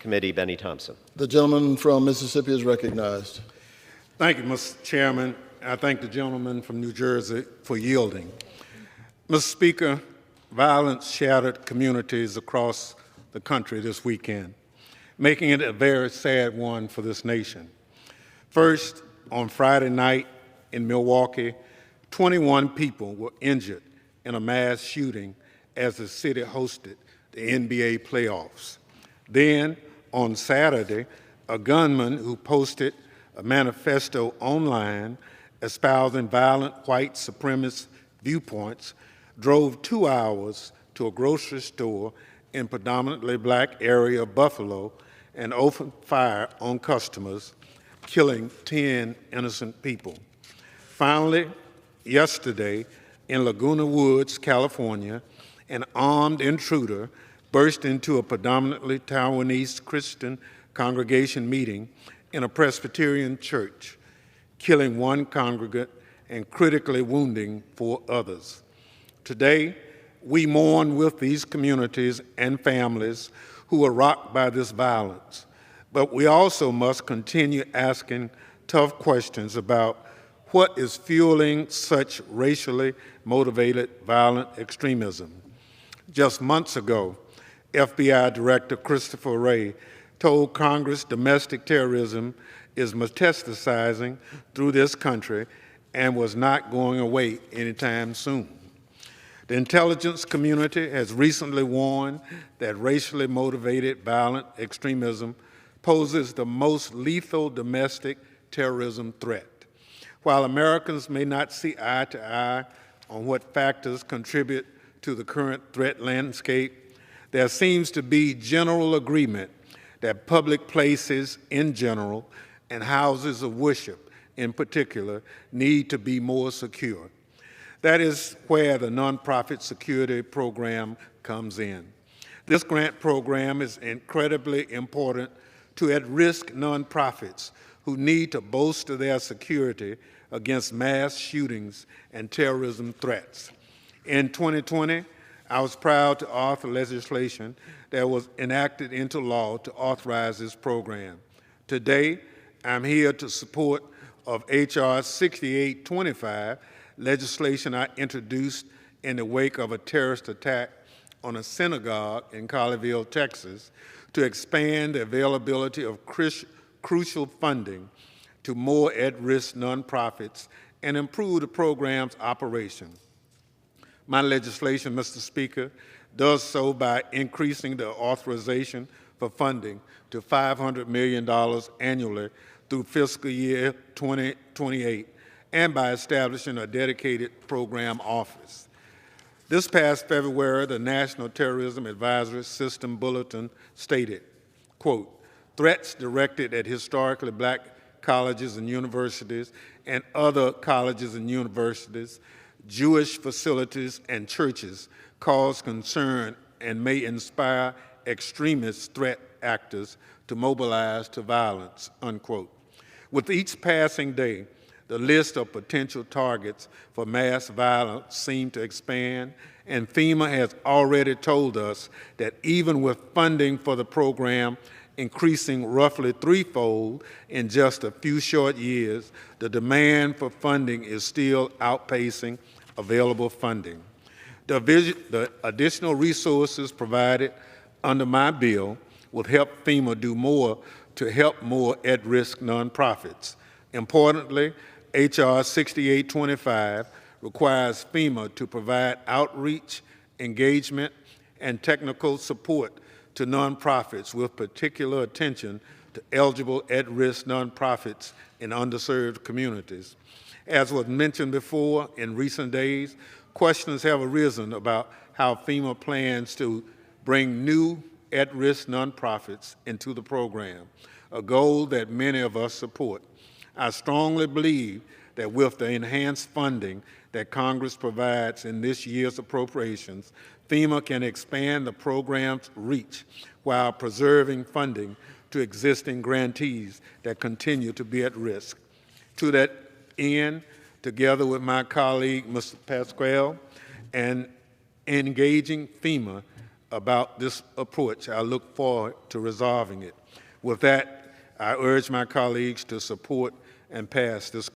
Committee, Bennie Thompson. The gentleman from Mississippi is recognized. Thank you, Mr. Chairman. I thank the gentleman from New Jersey for yielding. Mr. Speaker, violence shattered communities across the country this weekend, making it a very sad one for this nation. First, on Friday night in Milwaukee, 21 people were injured in a mass shooting as the city hosted the NBA playoffs. Then, on Saturday, a gunman who posted a manifesto online espousing violent white supremacist viewpoints drove 2 hours to a grocery store in predominantly black area of Buffalo and opened fire on customers, killing 10 innocent people. Finally, yesterday, in Laguna Woods, California, an armed intruder burst into a predominantly Taiwanese Christian congregation meeting in a Presbyterian church, killing one congregant and critically wounding 4 others. Today, we mourn with these communities and families who are rocked by this violence, but we also must continue asking tough questions about what is fueling such racially motivated violent extremism. Just months ago, FBI Director Christopher Wray told Congress domestic terrorism is metastasizing through this country and was not going away anytime soon. The intelligence community has recently warned that racially motivated violent extremism poses the most lethal domestic terrorism threat. While Americans may not see eye to eye on what factors contribute to the current threat landscape, there seems to be general agreement that public places in general and houses of worship in particular need to be more secure. That is where the Nonprofit Security Program comes in. This grant program is incredibly important to at-risk nonprofits who need to bolster their security against mass shootings and terrorism threats. In 2020, I was proud to author legislation that was enacted into law to authorize this program. Today, I'm here to support of H.R. 6825, legislation I introduced in the wake of a terrorist attack on a synagogue in Colleyville, Texas, to expand the availability of crucial funding to more at-risk nonprofits and improve the program's operation. My legislation, Mr. Speaker, does so by increasing the authorization for funding to $500 million annually through fiscal year 2028, and by establishing a dedicated program office. This past February, the National Terrorism Advisory System Bulletin stated, quote, threats directed at historically black colleges and universities and other colleges and universities, Jewish facilities and churches cause concern and may inspire extremist threat actors to mobilize to violence, unquote. With each passing day, the list of potential targets for mass violence seem to expand, and FEMA has already told us that even with funding for the program increasing roughly threefold in just a few short years, the demand for funding is still outpacing available funding. The additional resources provided under my bill will help FEMA do more to help more at-risk nonprofits. Importantly, H.R. 6825 requires FEMA to provide outreach, engagement, and technical support to nonprofits with particular attention to eligible at-risk nonprofits in underserved communities. As was mentioned before, in recent days, questions have arisen about how FEMA plans to bring new at-risk nonprofits into the program, a goal that many of us support. I strongly believe that with the enhanced funding that Congress provides in this year's appropriations, FEMA can expand the program's reach while preserving funding to existing grantees that continue to be at risk. To that end, together with my colleague, Mr. Pasquale, and engaging FEMA, about this approach. I look forward to resolving it. With that, I urge my colleagues to support and pass this